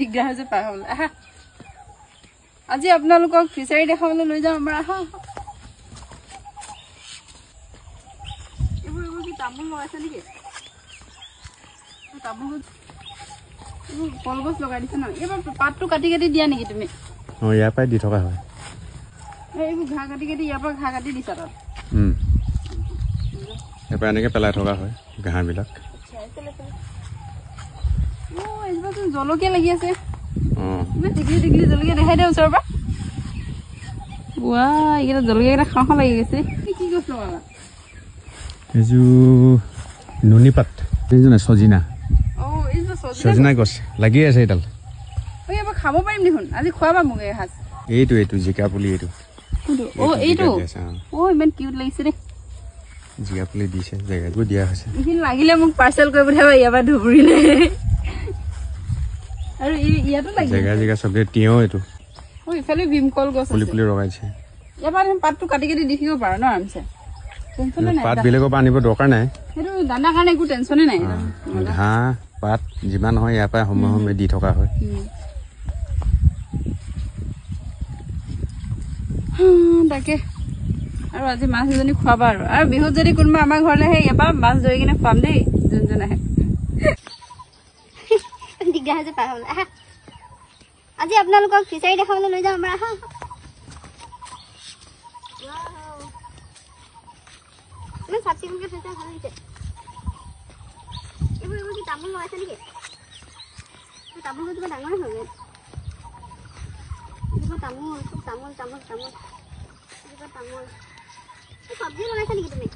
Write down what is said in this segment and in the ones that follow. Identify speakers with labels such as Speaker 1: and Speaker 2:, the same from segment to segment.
Speaker 1: দিগদাৰ হৈছে পাৰ হ'বলৈ আহা আজি আপোনালোকক ফিচাৰী দেখাবলৈ লৈ যাম আমাৰ আহা এইবোৰ কি তামোল লগাইছে নেকি তামোল কলগছ লগাই দিছে ন এইবাৰ পাতটো কাটি কাটি দিয়া নেকি তুমি
Speaker 2: ইয়াৰ পৰাই দি থকা হয়
Speaker 1: এইবোৰ ঘাঁহ কাটি কাটি ইয়াৰ পৰা ঘাঁহ কাটি দিছা তাত
Speaker 2: ইয়াৰ পৰা এনেকৈ পেলাই থকা হয় ঘাঁহবিলাক
Speaker 1: এইবাৰচোন জলকীয়া লাগি আছে ইমান টিকলি টিকলি জলকীয়া দেখাই দে ওচৰৰ পৰা এইকেইটা জলকীয়াকেইটা খাওঁ খাওঁ লাগি গৈছে কি গছ লগালা
Speaker 2: এইযোৰ নুনি পাত এইযোৰ নাই সজিনা সজিনা গছ লাগি আছে এইডাল
Speaker 1: এবাৰ খাব পাৰিম দেখোন আজি খোৱাবা মোক এসাঁজ
Speaker 2: এইটো জিকা পুলি এইটো
Speaker 1: ইমান কিউট লাগিছে দেই
Speaker 2: জিকা পুলি দিছে জেগাবোৰ দিয়া হৈছে
Speaker 1: এইখিনি লাগিলে মোক পাৰ্চেল কৰি পঠাবা ইয়াৰ পৰা ধুবুৰীলে আৰু ইয়াতো লাগি
Speaker 2: জেগা জেগা চব তিয়ঁহ এইটো
Speaker 1: ইফালে ভীমকল গছ
Speaker 2: পুলি পুলি লগাইছে
Speaker 1: ইয়াৰ পৰা পাতটো কাটি কাটি দি থাকিব পাৰো ন আৰামছে
Speaker 2: পাত বেলেগৰ পৰা আনিব দৰকাৰ নাই
Speaker 1: সেইটো দানাৰ কাৰণে একো টেনচনে নাই
Speaker 2: ঘাঁহ পাত যিমান হয় ইয়াৰ পৰা সময়ে সময়ে দি থকা হয়
Speaker 1: তাকে আৰু আজি মাছ এজনী খুৱাবা আৰু বিহুত যদি কোনোবা আমাৰ ঘৰলৈ আহে ইয়াৰ পৰা মাছ ধৰি কিনে খুৱাম দেই যোনজন আহে
Speaker 3: দিগদাৰ হৈছে পাৰ হ'বলৈ আহা আজি আপোনালোকক ফিচাৰী দেখাবলৈ লৈ যাম আমাৰ আহা ইমান চাফ চিকুণকৈ থৈছে ভাল লাগিছে এইবোৰ কি তামোল লগাইছে নেকি তামোল গছজোপা ডাঙৰে হৈ গ'ল তামোল তামোল তামোল তামোল তামোল চব্জি লগাইছা নেকি তুমি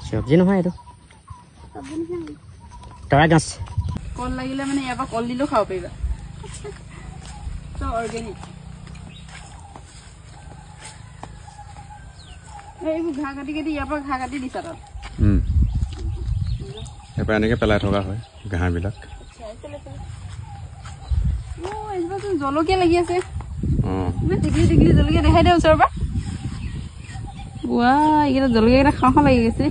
Speaker 4: চব্জি নহয় এইটো
Speaker 3: চব্জি নিচিনা
Speaker 4: তৰা গাছ
Speaker 1: কল লাগিলে মানে ইয়াৰ পৰা কল দিলেও খাব পাৰিবা চব অৰ্গেনিক এইবোৰ ঘাঁহ কাটি কাটি ইয়াৰ পৰা ঘাঁহ কাটি দিছা তাত
Speaker 2: ইয়াৰ পৰা এনেকৈ পেলাই থকা হয় ঘাঁহবিলাক
Speaker 1: এইবাৰচোন জলকীয়া লাগি আছে ইমান টিকলি টিকলি জলকীয়া দেখাই দে ওচৰৰ পৰা এইকেইটা জলকীয়াকেইটা খাওঁ খাওঁ লাগি গৈছে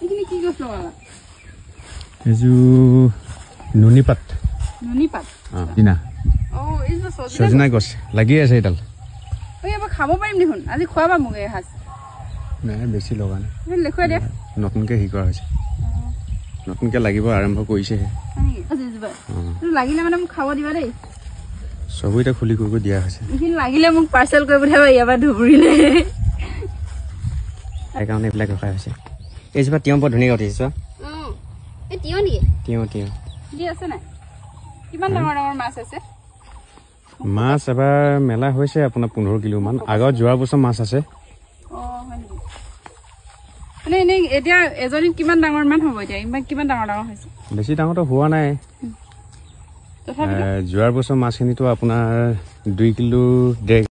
Speaker 1: এইখিনি কি গছ লগালা
Speaker 2: এইযোৰ নুনি পাত সজিনা গছ লাগি আছে এইডাল
Speaker 1: এবাৰ খাব পাৰিম দেখোন আজি খোৱাবা মোক এসাঁজ
Speaker 2: নাই বেছি লগা নাই
Speaker 1: দেখুৱাই দিয়া
Speaker 2: নতুনকৈ শিকোৱা হৈছে নতুনকৈ লাগিব আৰম্ভ কৰিছেহে
Speaker 1: লাগিলে মানে মোক খাব দিবা দেই
Speaker 2: চবু এতিয়া খুলি কৰিব দিয়া হৈছে
Speaker 1: এইখিনি লাগিলে মোক পাৰ্চেল কৰি পঠাবা ইয়াৰ পৰা ধুবুৰীলে
Speaker 4: সেইকাৰণে এইবিলাক ৰখা হৈছে এইজোপা তিয়ঁহ বৰ ধুনীয়াকৈ উঠিছে তিয়ঁহ
Speaker 1: দি আছে নাই কিমান ডাঙৰ ডাঙৰ মাছ আছে
Speaker 2: মাছ এবাৰ মেলা হৈছে আপোনাৰ 15 কিলোমান আগত যোৱা বছৰ মাছ আছে
Speaker 1: মানে এনেই এতিয়া এজনীত কিমান ডাঙৰ মান হ'ব এতিয়া ইমান কিমান ডাঙৰ ডাঙৰ হৈছে
Speaker 2: বেছি ডাঙৰটো হোৱা নাই যোৱাৰ বছৰ মাছখিনিতো আপোনাৰ 2 কিলো 1.5